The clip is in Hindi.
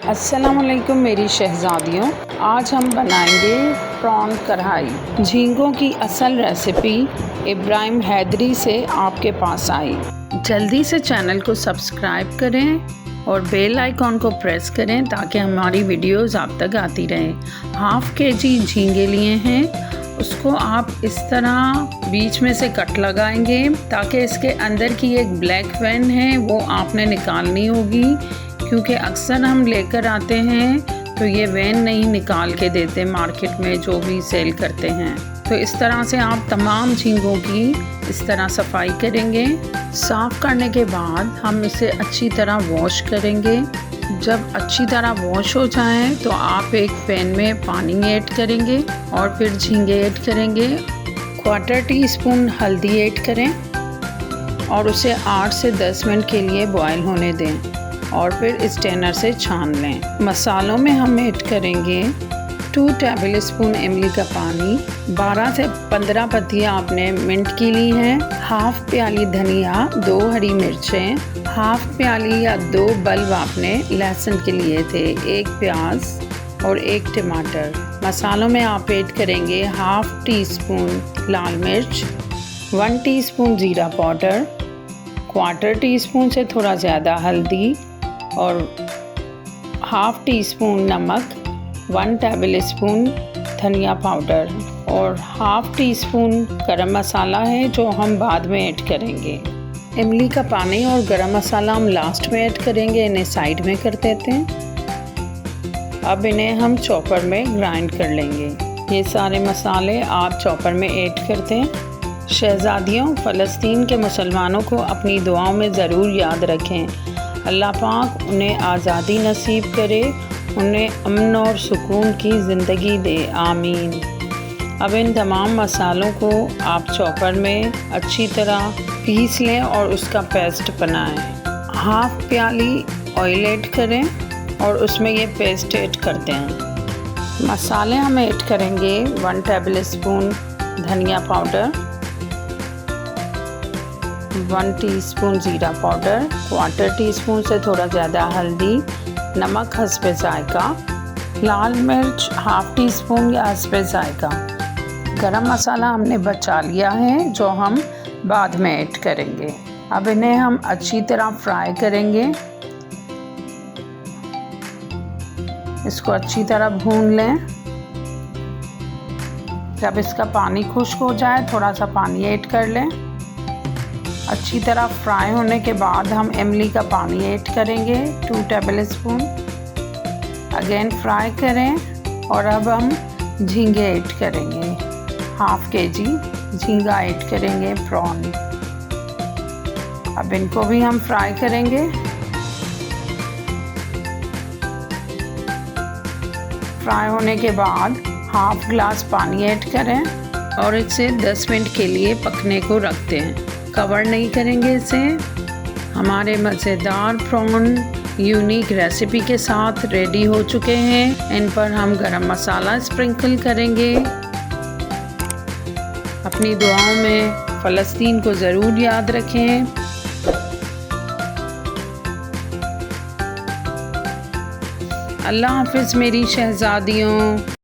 अस्सलामुअलैकुम मेरी शहज़ादियों, आज हम बनाएंगे प्रॉन कढ़ाई। झींगों की असल रेसिपी इब्राहिम हैदरी से आपके पास आई। जल्दी से चैनल को सब्सक्राइब करें और बेल आइकॉन को प्रेस करें ताकि हमारी वीडियोस आप तक आती रहें। हाफ़ केजी झींगे लिए हैं, उसको आप इस तरह बीच में से कट लगाएंगे ताकि इसके अंदर की एक ब्लैक वेन है वो आपने निकालनी होगी, क्योंकि अक्सर हम लेकर आते हैं तो ये वेन नहीं निकाल के देते मार्केट में जो भी सेल करते हैं। तो इस तरह से आप तमाम झींगों की इस तरह सफाई करेंगे। साफ़ करने के बाद हम इसे अच्छी तरह वॉश करेंगे। जब अच्छी तरह वॉश हो जाए तो आप एक पैन में पानी ऐड करेंगे और फिर झींगे ऐड करेंगे। 1/4 टीस्पून हल्दी ऐड करें और उसे 8 से 10 मिनट के लिए बॉयल होने दें और फिर स्ट्रेनर से छान लें। मसालों में हम ऐड करेंगे 2 टेबल स्पून इमली का पानी, 12 से 15 पत्तियाँ आपने मिंट की ली हैं, हाफ़ प्याली धनिया, 2 हरी मिर्चें, हाफ़ प्याली या 2 बल्ब आपने लहसुन के लिए थे, 1 प्याज और 1 टमाटर। मसालों में आप ऐड करेंगे 1/2 टीस्पून लाल मिर्च, 1 टीस्पून ज़ीरा पाउडर, 1/4 टीस्पून से थोड़ा ज़्यादा हल्दी और 1/2 टीस्पून नमक, 1 टेबल स्पून धनिया पाउडर और 1/2 टीस्पून गरम मसाला है जो हम बाद में ऐड करेंगे। इमली का पानी और गरम मसाला हम लास्ट में ऐड करेंगे, इन्हें साइड में कर देते हैं। अब इन्हें हम चॉपर में ग्राइंड कर लेंगे। ये सारे मसाले आप चॉपर में ऐड करते हैं। शहज़ादियों, फ़लस्तीन के मुसलमानों को अपनी दुआओं में ज़रूर याद रखें। अल्लाह पाक उन्हें आज़ादी नसीब करे, उन्हें अमन और सुकून की ज़िंदगी दे, आमीन। अब इन तमाम मसालों को आप चॉपर में अच्छी तरह पीस लें और उसका पेस्ट बनाएं। 1/2 प्याली ऑयल ऐड करें और उसमें ये पेस्ट ऐड करते हैं। मसाले हम ऐड करेंगे 1 टेबल स्पून धनिया पाउडर, 1 टीस्पून ज़ीरा पाउडर, 1/4 टीस्पून से थोड़ा ज़्यादा हल्दी, नमक हस्बे जायका, लाल मिर्च 1/2 टीस्पून या हस्बे जायका। गरम मसाला हमने बचा लिया है जो हम बाद में ऐड करेंगे। अब इन्हें हम अच्छी तरह फ्राई करेंगे। इसको अच्छी तरह भून लें। जब इसका पानी खुश्क हो जाए थोड़ा सा पानी ऐड कर लें। अच्छी तरह फ्राई होने के बाद हम इमली का पानी ऐड करेंगे 2 टेबल स्पून। अगेन फ्राई करें और अब हम झींगे ऐड करेंगे। 1/2 केजी झींगा ऐड करेंगे, प्रॉन। अब इनको भी हम फ्राई करेंगे। फ्राई होने के बाद 1/2 ग्लास पानी ऐड करें और इसे 10 मिनट के लिए पकने को रखते हैं। कवर नहीं करेंगे इसे। हमारे मज़ेदार प्रॉन यूनिक रेसिपी के साथ रेडी हो चुके हैं। इन पर हम गरम मसाला स्प्रिंकल करेंगे। अपनी दुआओं में फ़लस्तीन को ज़रूर याद रखें। अल्लाह हाफ़िज़ मेरी शहज़ादियों।